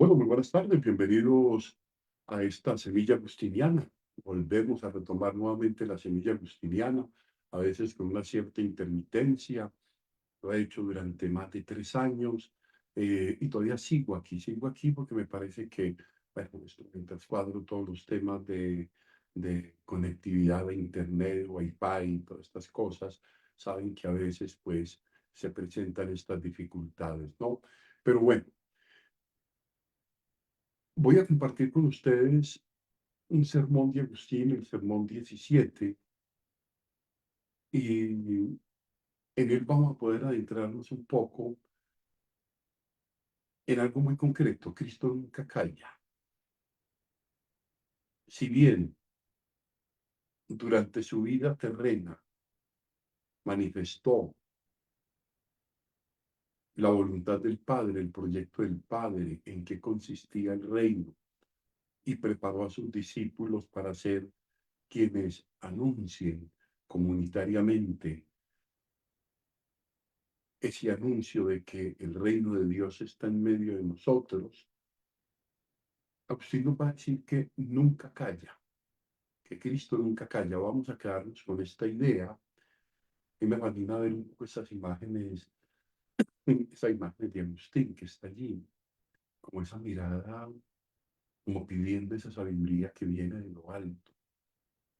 Bueno, muy buenas tardes, bienvenidos a esta semilla agustiniana. Volvemos a retomar nuevamente la semilla agustiniana, a veces con una cierta intermitencia. Lo he hecho durante más de 3 años y todavía sigo aquí porque me parece que, bueno, esto, mientras cuadro todos los temas de conectividad de Internet, Wi-Fi y todas estas cosas, saben que a veces pues se presentan estas dificultades, ¿no? Pero bueno. Voy a compartir con ustedes un sermón de Agustín, el sermón 17, y en él vamos a poder adentrarnos un poco en algo muy concreto. Cristo nunca calla. Si bien durante su vida terrena manifestó la voluntad del Padre, el proyecto del Padre, en qué consistía el reino, y preparó a sus discípulos para ser quienes anuncien comunitariamente ese anuncio de que el reino de Dios está en medio de nosotros. Agustín nos va a decir que nunca calla, que Cristo nunca calla. Vamos a quedarnos con esta idea y me fascina ver un poco esas imágenes, esa imagen de Agustín que está allí, como esa mirada, como pidiendo esa sabiduría que viene de lo alto,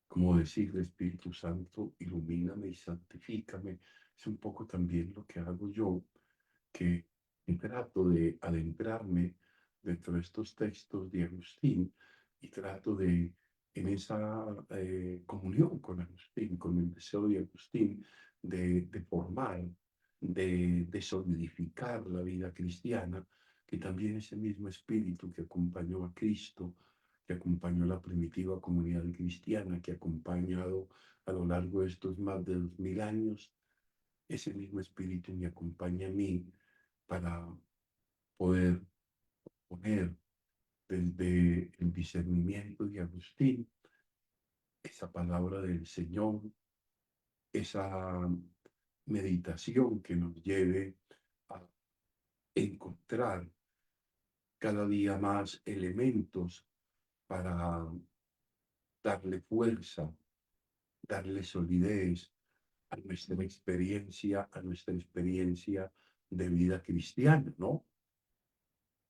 como decirle, Espíritu Santo, ilumíname y santifícame. Es un poco también lo que hago yo, que trato de adentrarme dentro de estos textos de Agustín y trato de, en esa comunión con Agustín, con el deseo de Agustín, de formar, de solidificar la vida cristiana, que también ese mismo espíritu que acompañó a Cristo, que acompañó a la primitiva comunidad cristiana, que ha acompañado a lo largo de estos más de 2000 años, ese mismo espíritu me acompaña a mí para poder poner desde el discernimiento de Agustín esa palabra del Señor, esa meditación que nos lleve a encontrar cada día más elementos para darle fuerza, darle solidez a nuestra experiencia de vida cristiana, ¿no?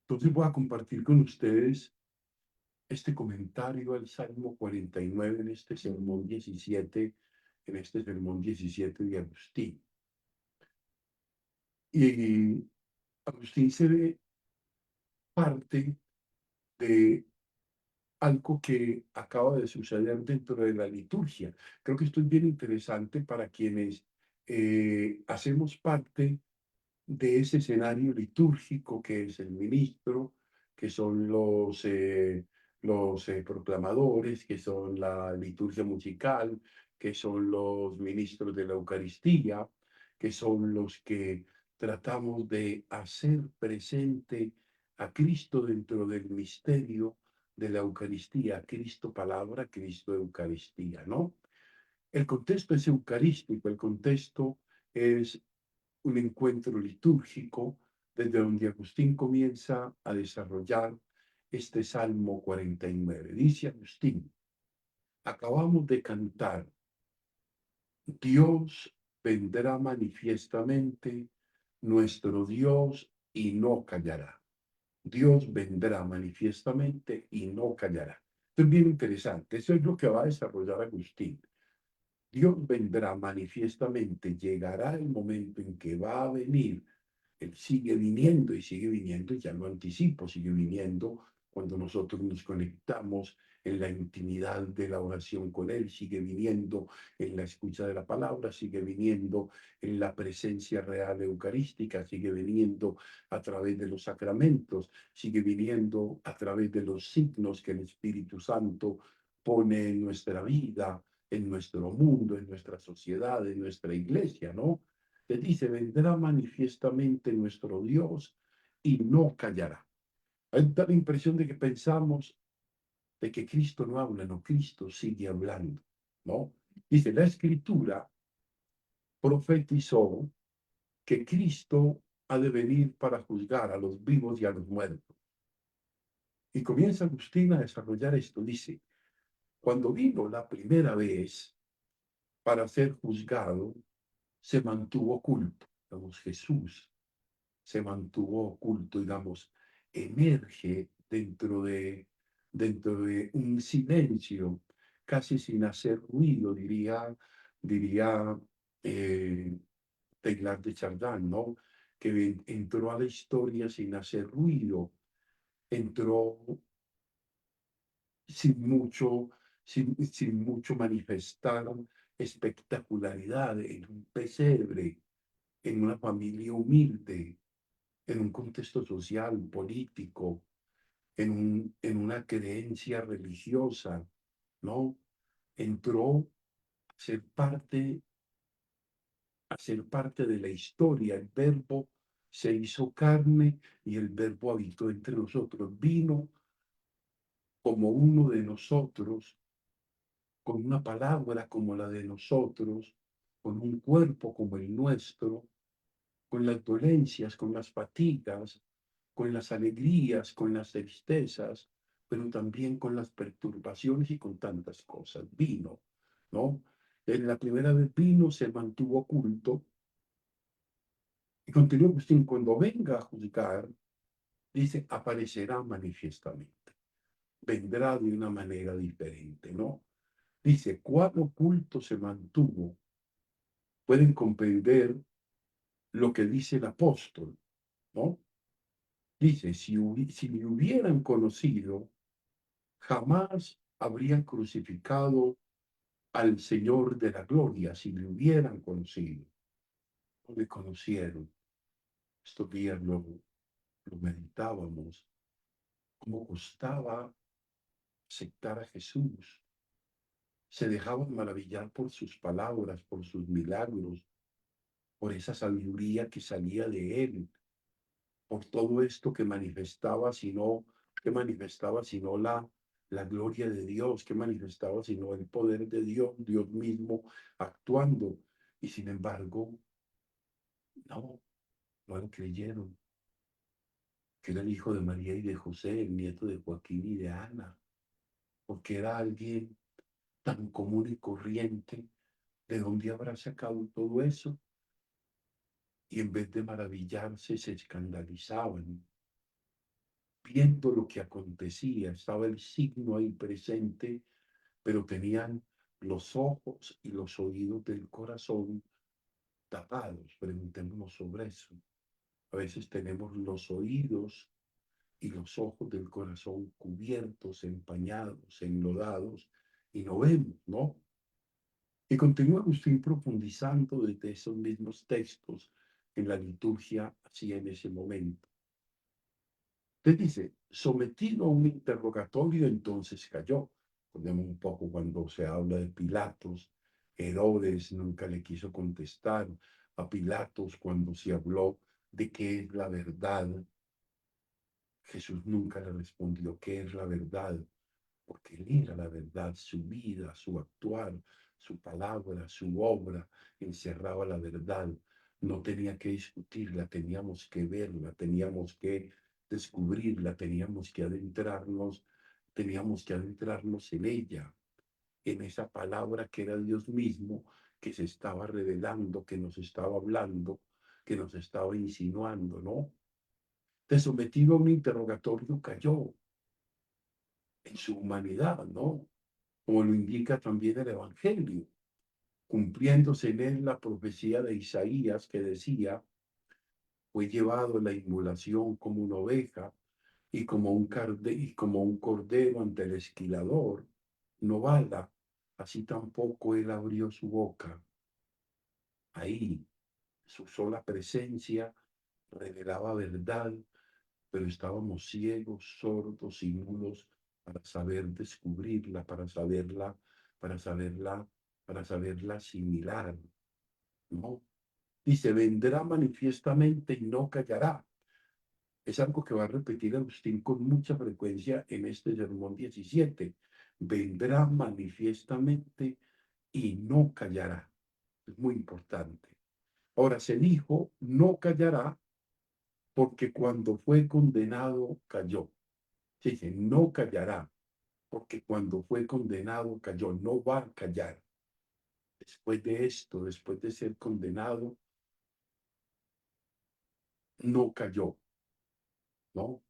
Entonces voy a compartir con ustedes este comentario al Salmo 49 en este sermón 17, de Agustín. Y Agustín se ve parte de algo que acaba de suceder dentro de la liturgia. Creo que esto es bien interesante para quienes hacemos parte de ese escenario litúrgico que es el ministro, que son los proclamadores, que son la liturgia musical, que son los ministros de la Eucaristía, que son los que tratamos de hacer presente a Cristo dentro del misterio de la Eucaristía, Cristo palabra, Cristo Eucaristía, ¿no? El contexto es eucarístico, el contexto es un encuentro litúrgico desde donde Agustín comienza a desarrollar este Salmo 49. Dice Agustín, acabamos de cantar, Dios vendrá manifiestamente, nuestro Dios, y no callará. Dios vendrá manifiestamente y no callará. Esto es bien interesante, eso es lo que va a desarrollar Agustín. Dios vendrá manifiestamente, llegará el momento en que va a venir. Él sigue viniendo, ya lo anticipo, sigue viniendo cuando nosotros nos conectamos en la intimidad de la oración con Él, sigue viniendo en la escucha de la palabra, sigue viniendo en la presencia real eucarística, sigue viniendo a través de los sacramentos, sigue viniendo a través de los signos que el Espíritu Santo pone en nuestra vida, en nuestro mundo, en nuestra sociedad, en nuestra iglesia, ¿no? Te dice, vendrá manifiestamente nuestro Dios y no callará. Hay la impresión de que pensamos de que Cristo no habla, no, Cristo sigue hablando, ¿no? Dice, la Escritura profetizó que Cristo ha de venir para juzgar a los vivos y a los muertos. Y comienza Agustín a desarrollar esto. Dice, cuando vino la primera vez para ser juzgado, se mantuvo oculto. Digamos, Jesús se mantuvo oculto, digamos, emerge dentro de un silencio, casi sin hacer ruido, diría eh, Teilhard de Chardin, ¿no? Que entró a la historia sin hacer ruido, entró sin mucho, sin mucho manifestar espectacularidad en un pesebre, en una familia humilde, en un contexto social, político, en una creencia religiosa, ¿no? Entró a ser parte, a ser parte de la historia. El verbo se hizo carne y el verbo habitó entre nosotros. Vino como uno de nosotros, con una palabra como la de nosotros, con un cuerpo como el nuestro, con las dolencias, con las fatigas, con las alegrías, con las tristezas, pero también con las perturbaciones y con tantas cosas. Vino, ¿no? En la primera vez vino, se mantuvo oculto, y continúa Agustín, cuando venga a juzgar, dice, aparecerá manifiestamente, vendrá de una manera diferente, ¿no? Dice, cuán oculto se mantuvo, pueden comprender lo que dice el apóstol, ¿no? Dice, si me hubieran conocido, jamás habrían crucificado al Señor de la gloria, si me hubieran conocido. No me conocieron. Estos días lo meditábamos, cómo costaba aceptar a Jesús. Se dejaban maravillar por sus palabras, por sus milagros, por esa sabiduría que salía de él, por todo esto que manifestaba sino la gloria de Dios, que manifestaba sino el poder de Dios, Dios mismo actuando. Y sin embargo, no, no lo creyeron, que era el hijo de María y de José, el nieto de Joaquín y de Ana, porque era alguien tan común y corriente. ¿De dónde habrá sacado todo eso? Y en vez de maravillarse, se escandalizaban viendo lo que acontecía. Estaba el signo ahí presente, pero tenían los ojos y los oídos del corazón tapados. Preguntémonos sobre eso. A veces tenemos los oídos y los ojos del corazón cubiertos, empañados, enlodados, y no vemos, ¿no? Y continúa Agustín profundizando desde esos mismos textos en la liturgia, así en ese momento. Entonces dice, sometido a un interrogatorio, entonces cayó. Recordemos un poco cuando se habla de Pilatos, Herodes nunca le quiso contestar a Pilatos cuando se habló de qué es la verdad. Jesús nunca le respondió qué es la verdad, porque él era la verdad, su vida, su actuar, su palabra, su obra, encerraba la verdad. No tenía que discutirla, teníamos que verla, teníamos que descubrirla, teníamos que adentrarnos en ella, en esa palabra que era Dios mismo, que se estaba revelando, que nos estaba hablando, que nos estaba insinuando, ¿no? De sometido a un interrogatorio cayó en su humanidad, ¿no? Como lo indica también el Evangelio, cumpliéndose en él la profecía de Isaías que decía, fue llevado a la inmolación como una oveja y como un cordero ante el esquilador, no bala, así tampoco él abrió su boca. Ahí su sola presencia revelaba verdad, pero estábamos ciegos, sordos y mudos para saber descubrirla, para saberla, para saberla asimilar, ¿no? Dice, vendrá manifiestamente y no callará. Es algo que va a repetir Agustín con mucha frecuencia en este sermón 17. Vendrá manifiestamente y no callará. Es muy importante. Ahora, se dijo, no callará porque cuando fue condenado cayó. Dice, no callará, porque cuando fue condenado cayó, no va a callar. Después de esto, después de ser condenado, no cayó, ¿no?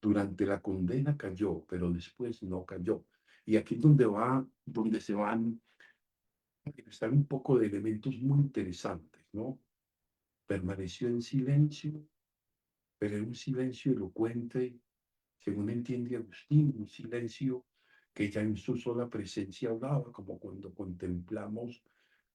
Durante la condena cayó, pero después no cayó. Y aquí es donde se van a manifestar un poco de elementos muy interesantes, ¿no? Permaneció en silencio, pero en un silencio elocuente, según entiende Agustín, un silencio que ya en su sola presencia hablaba, como cuando contemplamos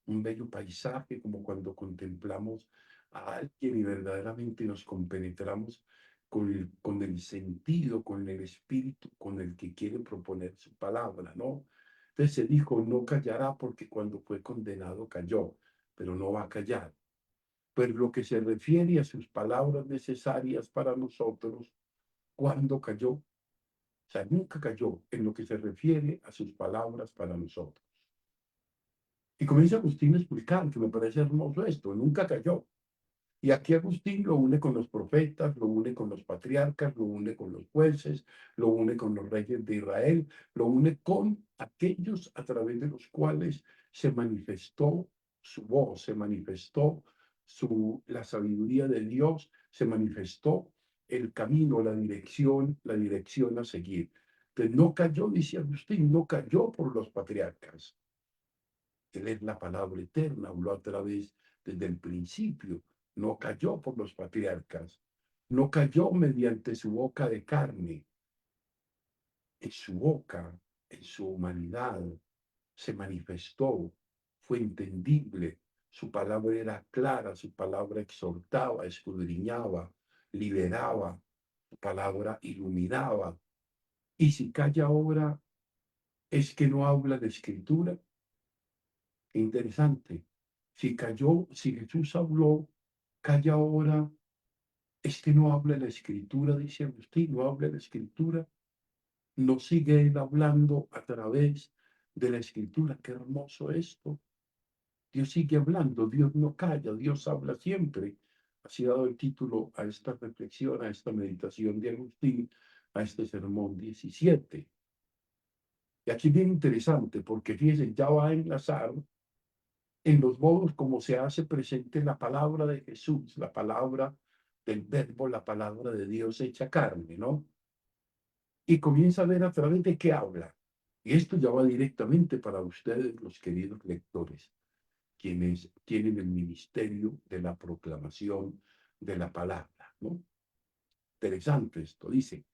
un bello paisaje, como cuando contemplamos a alguien y verdaderamente nos compenetramos con el sentido, con el espíritu con el que quiere proponer su palabra, ¿no? Entonces se dijo, no callará porque cuando fue condenado cayó, pero no va a callar. Pero lo que se refiere a sus palabras necesarias para nosotros, ¿cuándo cayó? O sea, nunca cayó en lo que se refiere a sus palabras para nosotros. Y comienza Agustín a explicar, que me parece hermoso esto, nunca cayó. Y aquí Agustín lo une con los profetas, lo une con los patriarcas, lo une con los jueces, lo une con los reyes de Israel, lo une con aquellos a través de los cuales se manifestó su voz, se manifestó la sabiduría de Dios, se manifestó el camino, la dirección a seguir. Entonces no cayó, dice Agustín, no cayó por los patriarcas. Él es la palabra eterna, habló a través desde el principio, no cayó por los patriarcas, no cayó mediante su boca de carne, en su boca, en su humanidad, se manifestó, fue entendible, su palabra era clara, su palabra exhortaba, escudriñaba, liberaba, su palabra iluminaba. Y si calla ahora, es que no habla de escritura. Qué interesante. Si cayó, si Jesús habló, calla ahora, es que no habla la escritura, dice Agustín, no habla la escritura, no sigue él hablando a través de la escritura. Qué hermoso esto. Dios sigue hablando, Dios no calla, Dios habla siempre. Así ha dado el título a esta reflexión, a esta meditación de Agustín, a este sermón 17. Y aquí bien interesante, porque fíjense, ya va a enlazar en los modos como se hace presente la palabra de Jesús, la palabra del verbo, la palabra de Dios hecha carne, ¿no? Y comienza a ver a través de qué habla. Y esto ya va directamente para ustedes, los queridos lectores, quienes tienen el ministerio de la proclamación de la palabra, ¿no? Interesante esto, dice,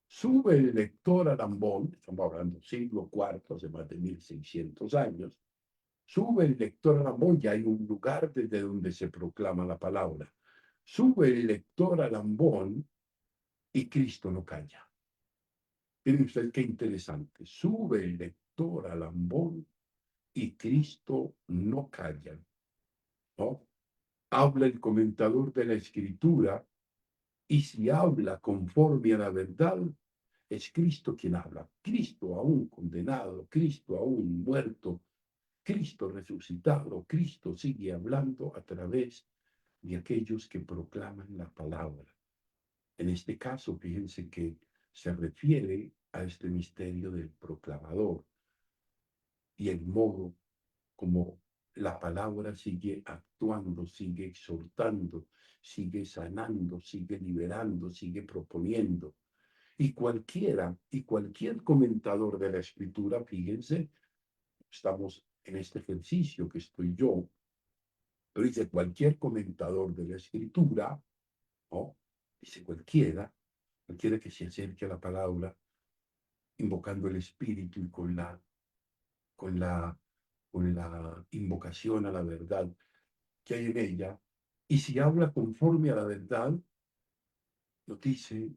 sube el lector a Lambón, estamos hablando siglo IV, hace más de 1600 años, sube el lector a la boya, hay un lugar desde donde se proclama la palabra. Sube el lector al ambón y Cristo no calla. Miren ustedes qué interesante. Sube el lector al ambón y Cristo no calla, ¿no? Habla el comentador de la Escritura y si habla conforme a la verdad, es Cristo quien habla. Cristo aún condenado, Cristo aún muerto, Cristo resucitado, Cristo sigue hablando a través de aquellos que proclaman la palabra. En este caso, fíjense que se refiere a este misterio del proclamador y el modo como la palabra sigue actuando, sigue exhortando, sigue sanando, sigue liberando, sigue proponiendo. Y cualquier comentador de la escritura, fíjense, estamos en este ejercicio que estoy yo, pero dice cualquier comentador de la escritura, ¿no? Dice cualquiera que se acerque a la palabra, invocando el Espíritu y con la, con la invocación a la verdad que hay en ella, y si habla conforme a la verdad, nos dice,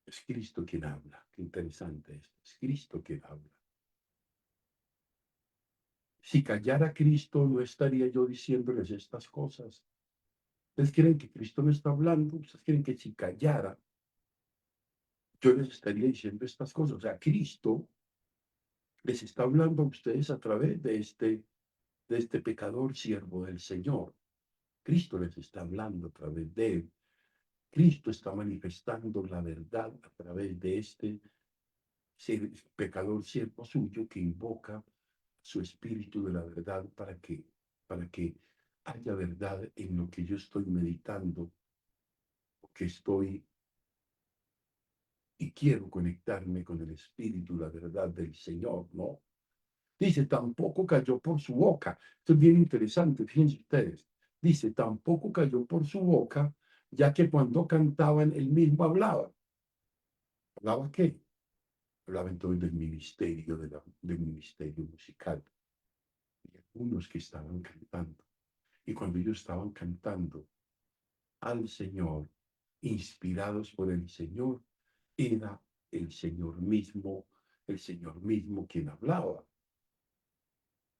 es Cristo quien habla. Qué interesante esto, es Cristo quien habla. Si callara Cristo, no estaría yo diciéndoles estas cosas. ¿Ustedes creen que Cristo no está hablando? ¿Ustedes creen que si callara, yo les estaría diciendo estas cosas? O sea, Cristo les está hablando a ustedes a través de este pecador siervo del Señor. Cristo les está hablando a través de él. Cristo está manifestando la verdad a través de este pecador siervo suyo que invoca su espíritu de la verdad para que haya verdad en lo que yo estoy meditando, que estoy y quiero conectarme con el espíritu, la verdad del Señor, ¿no? Dice, tampoco cayó por su boca. Esto es bien interesante, fíjense ustedes. Dice, tampoco cayó por su boca, ya que cuando cantaban, él mismo hablaba. ¿Hablaba qué? Hablaba entonces del ministerio musical. Y algunos que estaban cantando. Y cuando ellos estaban cantando al Señor, inspirados por el Señor, era el Señor mismo quien hablaba.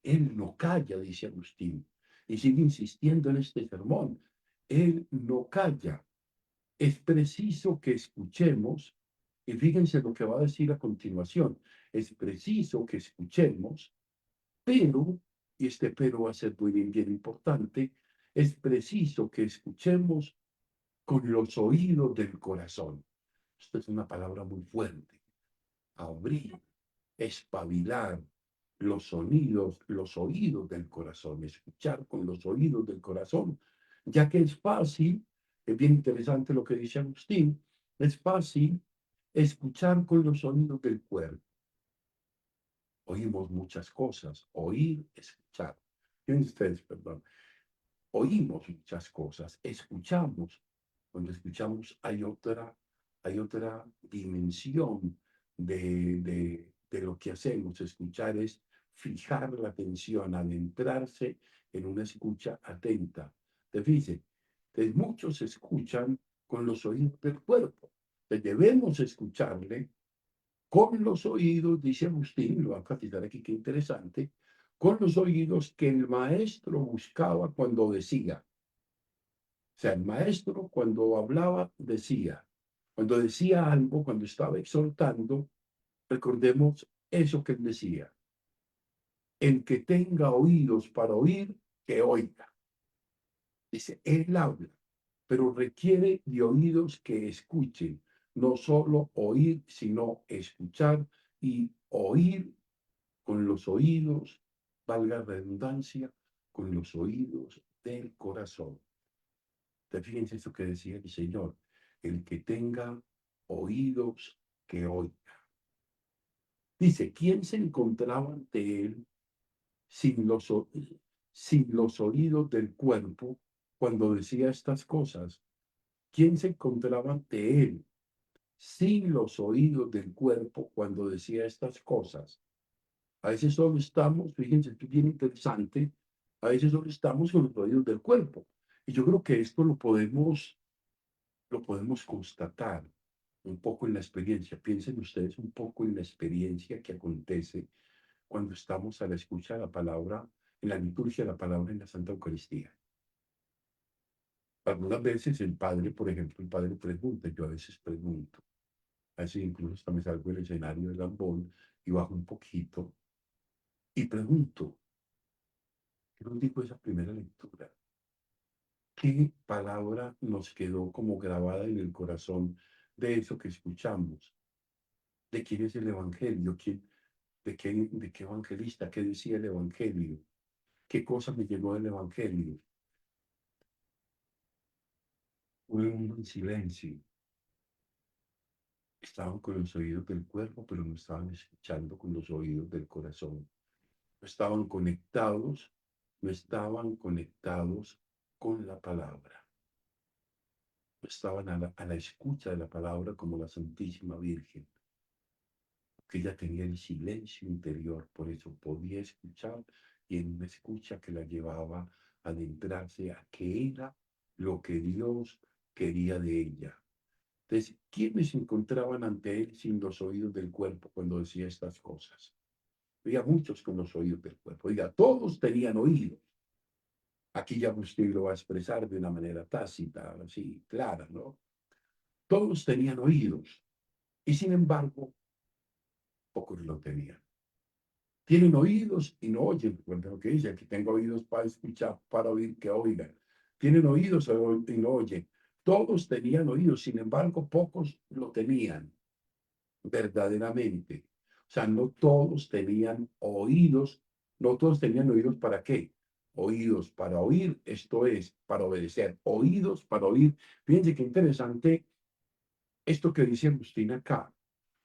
Él no calla, dice Agustín, y sigue insistiendo en este sermón. Él no calla. Es preciso que escuchemos, y fíjense lo que va a decir a continuación. Es preciso que escuchemos, pero, y este pero va a ser muy bien importante, es preciso que escuchemos con los oídos del corazón. Esto es una palabra muy fuerte. Abrir, espabilar los oídos del corazón, escuchar con los oídos del corazón, ya que es fácil, es bien interesante lo que dice Agustín, es fácil escuchar con los oídos del cuerpo. Oímos muchas cosas, oír, escuchar. Fíjense ustedes, perdón. Oímos muchas cosas, escuchamos. Cuando escuchamos hay otra dimensión de lo que hacemos. Escuchar es fijar la atención, adentrarse en una escucha atenta. ¿Te fijas? Entonces, muchos escuchan con los oídos del cuerpo. Entonces, debemos escucharle con los oídos, dice Agustín, lo va a enfatizar aquí, qué interesante, con los oídos que el maestro buscaba cuando decía. O sea, el maestro cuando hablaba decía, cuando decía algo, cuando estaba exhortando, recordemos eso que él decía. El que tenga oídos para oír, que oiga. Dice, él habla, pero requiere de oídos que escuchen, no solo oír, sino escuchar y oír con los oídos, valga la redundancia, con los oídos del corazón. Fíjense esto que decía el Señor, el que tenga oídos que oiga. Dice, ¿quién se encontraba ante él sin los oídos del cuerpo cuando decía estas cosas? ¿Quién se encontraba ante él sin los oídos del cuerpo cuando decía estas cosas? A veces solo estamos, fíjense, esto es bien interesante, a veces solo estamos con los oídos del cuerpo. Y yo creo que esto lo podemos constatar un poco en la experiencia. Piensen ustedes un poco en la experiencia que acontece cuando estamos a la escucha de la palabra, en la liturgia de la palabra en la Santa Eucaristía. Algunas veces el padre, por ejemplo, el padre pregunta, yo a veces pregunto, a veces incluso hasta me salgo del escenario del ambón y bajo un poquito y pregunto, ¿qué nos dijo esa primera lectura? ¿Qué palabra nos quedó como grabada en el corazón de eso que escuchamos? ¿De quién es el Evangelio? ¿De qué evangelista? ¿Qué decía el Evangelio? ¿Qué cosa me llegó del Evangelio? Un silencio. Estaban con los oídos del cuerpo, pero no estaban escuchando con los oídos del corazón. No estaban conectados, no estaban conectados con la palabra. No estaban a la escucha de la palabra como la Santísima Virgen, que ella tenía el silencio interior, por eso podía escuchar y en una escucha que la llevaba a adentrarse a qué era lo que Dios quería de ella. Entonces, ¿quiénes se encontraban ante él sin los oídos del cuerpo cuando decía estas cosas? Había muchos con los oídos del cuerpo. Oiga, todos tenían oídos. Aquí ya usted lo va a expresar de una manera tácita, así, clara, ¿no? Todos tenían oídos y sin embargo, pocos lo tenían. Tienen oídos y no oyen. Recuerden lo que dice, que tengo oídos para escuchar, para oír, que oigan. Tienen oídos y no oyen. todos tenían oídos, sin embargo, pocos lo tenían verdaderamente. O sea, no todos tenían oídos, no todos tenían oídos para qué. Oídos para oír, esto es, para obedecer. Oídos para oír. Fíjense qué interesante esto que dice Agustín acá.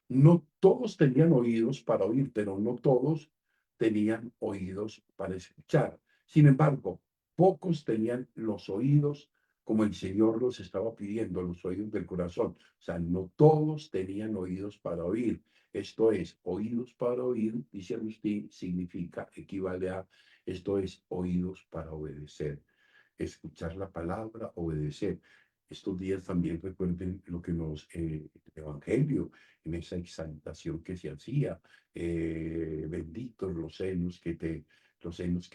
No todos tenían oídos para oír, pero no todos tenían oídos para escuchar. Sin embargo, pocos tenían los oídos como el Señor los estaba pidiendo, los oídos del corazón. O sea, no todos tenían oídos para oír. Esto es, oídos para oír, dice Agustín, significa, equivale a, esto es, oídos para obedecer. Escuchar la palabra, obedecer. Estos días también recuerden lo que nos, el Evangelio, en esa exaltación que se hacía, benditos los senos que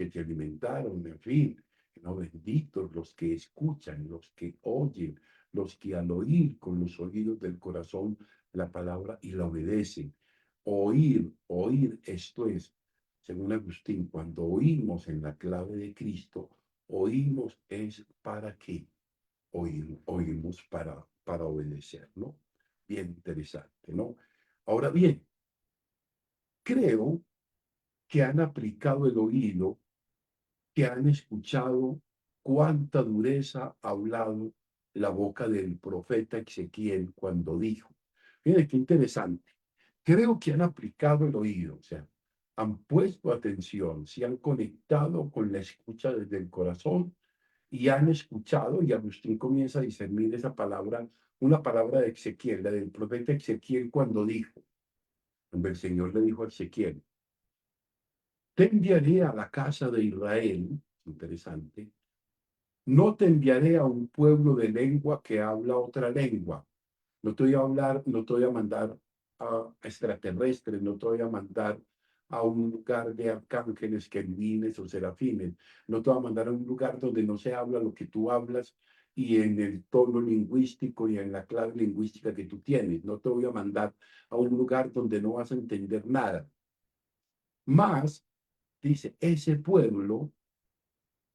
te alimentaron, en fin, no, benditos los que escuchan, los que oyen, los que al oír con los oídos del corazón la palabra y la obedecen. Oír, oír, esto es, según Agustín, cuando oímos en la clave de Cristo, oímos es para qué, oímos para obedecer, ¿no? Bien interesante, ¿no? Ahora bien, creo que han aplicado el oído, que han escuchado cuánta dureza ha hablado la boca del profeta Ezequiel cuando dijo. Miren qué interesante. Creo que han aplicado el oído, o sea, han puesto atención, se han conectado con la escucha desde el corazón y han escuchado, y Agustín comienza a discernir esa palabra, una palabra de Ezequiel, la del profeta Ezequiel cuando dijo, cuando el Señor le dijo a Ezequiel, te enviaré a la casa de Israel, interesante, no te enviaré a un pueblo de lengua que habla otra lengua. No te voy a hablar, no te voy a mandar a extraterrestres, no te voy a mandar a un lugar de arcángeles, querubines o serafines. No te voy a mandar a un lugar donde no se habla lo que tú hablas y en el tono lingüístico y en la clave lingüística que tú tienes. No te voy a mandar a un lugar donde no vas a entender nada. Más, dice, ese pueblo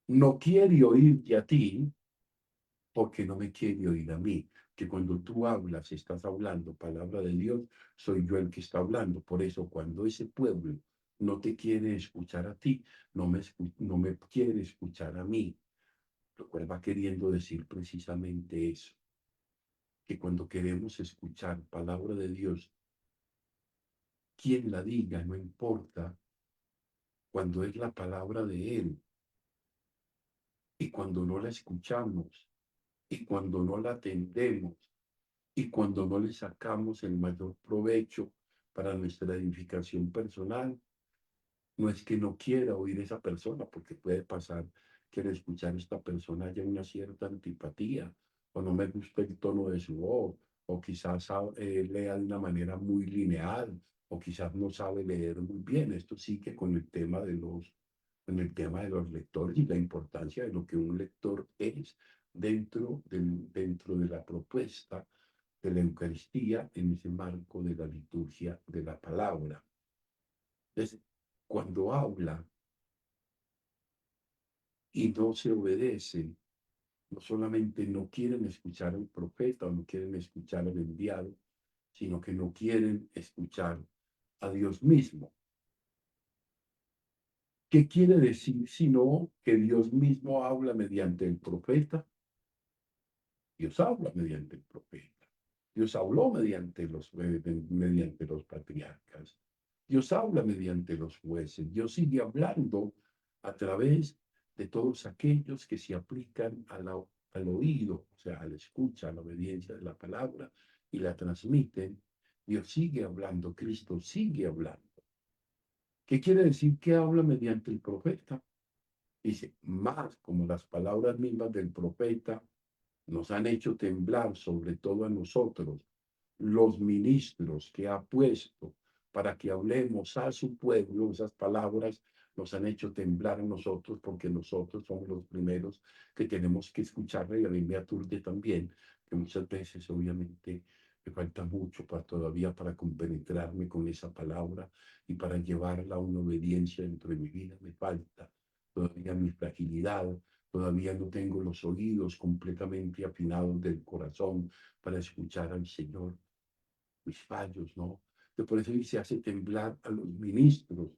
no quiere oírte a ti porque no me quiere oír a mí. Que cuando tú hablas, estás hablando palabra de Dios, soy yo el que está hablando. Por eso, cuando ese pueblo no te quiere escuchar a ti, no me quiere escuchar a mí, lo cual va queriendo decir precisamente eso, que cuando queremos escuchar palabra de Dios, quien la diga, no importa, cuando es la palabra de Él, y cuando no la escuchamos, y cuando no la atendemos, y cuando no le sacamos el mayor provecho para nuestra edificación personal, no es que no quiera oír esa persona, porque puede pasar que al escuchar a esta persona haya una cierta antipatía, o no me gusta el tono de su voz, o quizás lea de una manera muy lineal, o quizás no sabe leer muy bien. Esto sí que con el tema de los lectores y la importancia de lo que un lector es dentro de la propuesta de la Eucaristía en ese marco de la liturgia de la palabra. Entonces, cuando habla y no se obedece, no solamente no quieren escuchar al profeta o no quieren escuchar al enviado, sino que no quieren escuchar a Dios mismo. ¿Qué quiere decir sino que Dios mismo habla mediante el profeta? Dios habla mediante el profeta. Dios habló mediante los patriarcas. Dios habla mediante los jueces. Dios sigue hablando a través de todos aquellos que se aplican al oído, o sea, a la escucha, a la obediencia de la palabra y la transmiten. Dios sigue hablando, Cristo sigue hablando. ¿Qué quiere decir que habla mediante el profeta? Dice, más como las palabras mismas del profeta nos han hecho temblar, sobre todo a nosotros, los ministros que ha puesto para que hablemos a su pueblo, esas palabras nos han hecho temblar a nosotros porque nosotros somos los primeros que tenemos que escucharla y a mí me aturde también, que muchas veces obviamente me falta mucho todavía para compenetrarme con esa palabra y para llevarla a una obediencia dentro de mi vida, me falta todavía mi fragilidad, todavía no tengo los oídos completamente afinados del corazón para escuchar al Señor, mis fallos, ¿no? De por eso se hace temblar a los ministros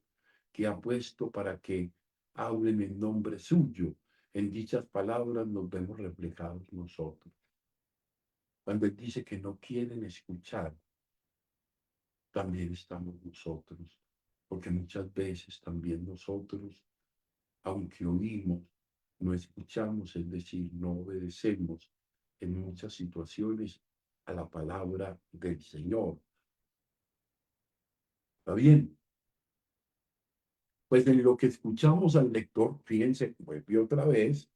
que ha puesto para que hablen en nombre suyo. En dichas palabras nos vemos reflejados nosotros. Cuando Él dice que no quieren escuchar, también estamos nosotros, porque muchas veces también nosotros, aunque oímos, no escuchamos, es decir, no obedecemos en muchas situaciones a la palabra del Señor. ¿Está bien? Pues en lo que escuchamos al lector, fíjense, vuelve otra vez,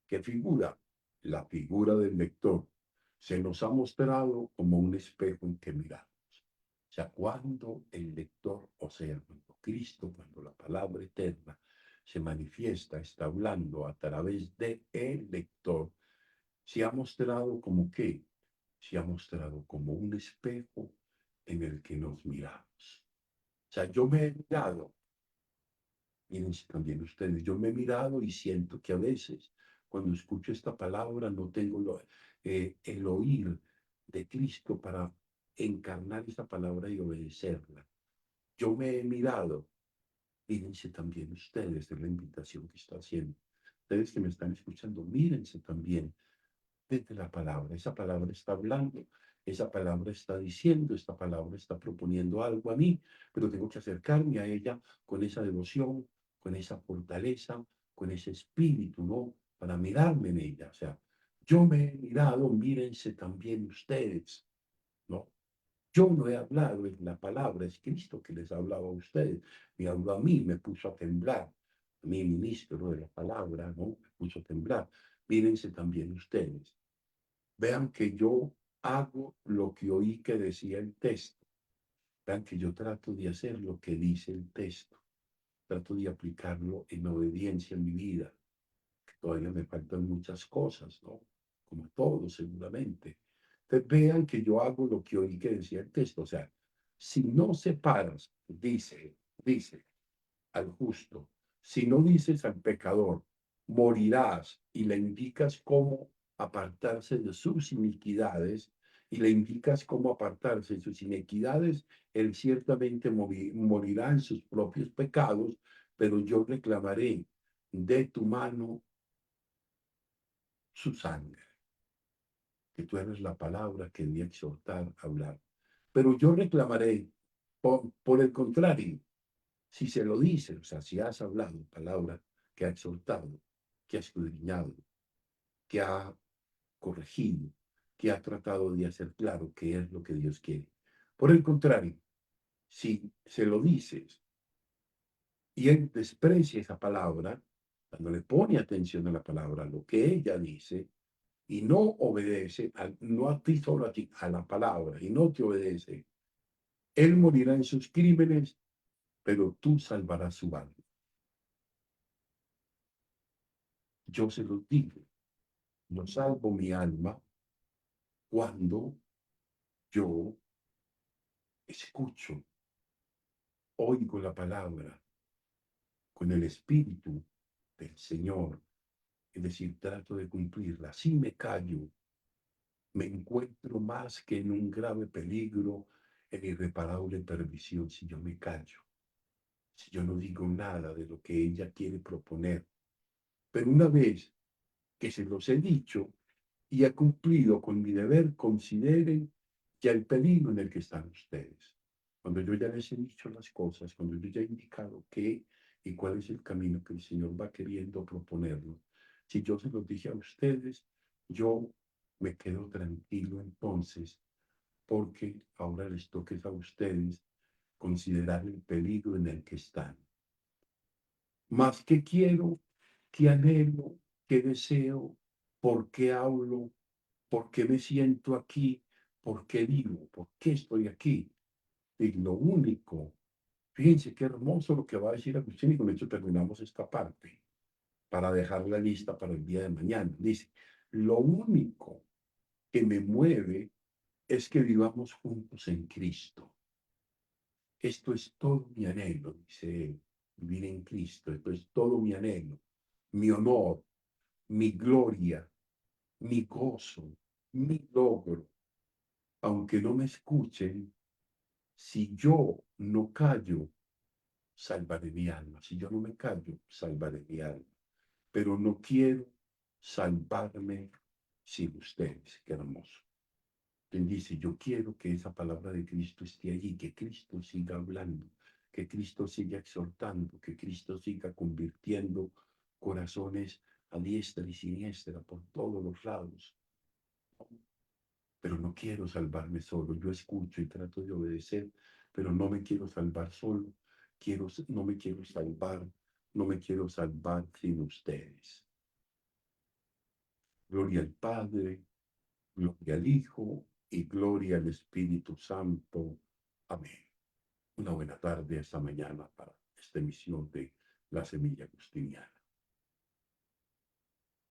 ¿qué figura? La figura del lector. Se nos ha mostrado como un espejo en que miramos. O sea, cuando el lector, o sea, cuando Cristo, cuando la palabra eterna se manifiesta, está hablando a través de el lector, se ha mostrado como qué, se ha mostrado como un espejo en el que nos miramos. O sea, yo me he mirado, miren también ustedes, yo me he mirado y siento que a veces cuando escucho esta palabra no tengo el oír de Cristo para encarnar esa palabra y obedecerla. Yo me he mirado, mírense también ustedes, de la invitación que está haciendo. Ustedes que me están escuchando, mírense también desde la palabra. Esa palabra está hablando, esa palabra está diciendo, esta palabra está proponiendo algo a mí, pero tengo que acercarme a ella con esa devoción, con esa fortaleza, con ese espíritu, ¿no? Para mirarme en ella. O sea, yo me he mirado, mírense también ustedes, ¿no? Yo no he hablado, es la palabra, es Cristo que les ha hablado a ustedes. Me habló a mí, me puso a temblar. Mi ministro de la palabra, ¿no? Me puso a temblar. Mírense también ustedes. Vean que yo hago lo que oí que decía el texto. Vean que yo trato de hacer lo que dice el texto. Trato de aplicarlo en obediencia en mi vida. Que todavía me faltan muchas cosas, ¿no? Como todos, seguramente. Entonces vean que yo hago lo que oí que decía el texto. O sea, si no separas, dice al justo, si no dices al pecador, morirás y le indicas cómo apartarse de sus iniquidades y le indicas cómo apartarse de sus iniquidades, él ciertamente morirá en sus propios pecados, pero yo reclamaré de tu mano su sangre, que tú eres la palabra que di a exhortar a hablar. Pero yo reclamaré, por el contrario, si se lo dice, o sea, si has hablado palabra que ha exhortado, que ha escudriñado, que ha corregido, que ha tratado de hacer claro qué es lo que Dios quiere. Por el contrario, si se lo dices y él desprecia esa palabra, cuando le pone atención a la palabra, lo que ella dice, y no obedece, no a ti solo a ti, a la palabra, y no te obedece, él morirá en sus crímenes, pero tú salvarás su alma. Yo se lo digo, yo salvo mi alma cuando yo escucho, oigo la palabra con el espíritu del Señor, es decir, trato de cumplirla. Si me callo, me encuentro más que en un grave peligro, en irreparable perdición, si yo me callo, si yo no digo nada de lo que ella quiere proponer. Pero una vez que se los he dicho y he cumplido con mi deber, consideren ya el peligro en el que están ustedes. Cuando yo ya les he dicho las cosas, cuando yo ya he indicado qué y cuál es el camino que el Señor va queriendo proponernos, si yo se los dije a ustedes, yo me quedo tranquilo entonces, porque ahora les toca a ustedes considerar el peligro en el que están. Más que quiero, que anhelo, que deseo, por qué hablo, por qué me siento aquí, por qué vivo, por qué estoy aquí. Y lo único, fíjense qué hermoso lo que va a decir Agustín, y con esto terminamos esta parte, para dejarla lista para el día de mañana. Dice, lo único que me mueve es que vivamos juntos en Cristo. Esto es todo mi anhelo, dice él, vivir en Cristo. Esto es todo mi anhelo, mi honor. mi gloria, mi gozo, mi logro. Aunque no me escuchen, si yo no callo, salvaré mi alma. Si yo no me callo, salvaré mi alma. Pero no quiero salvarme sin ustedes. Qué hermoso. Él dice, yo quiero que esa palabra de Cristo esté allí, que Cristo siga hablando, que Cristo siga exhortando, que Cristo siga convirtiendo corazones a diestra y siniestra por todos los lados. Pero no quiero salvarme solo. Yo escucho y trato de obedecer, pero no me quiero salvar solo. No me quiero salvar, no me quiero salvar sin ustedes. Gloria al Padre, gloria al Hijo y gloria al Espíritu Santo. Amén. Una buena tarde esta mañana para esta emisión de La Semilla Agustiniana.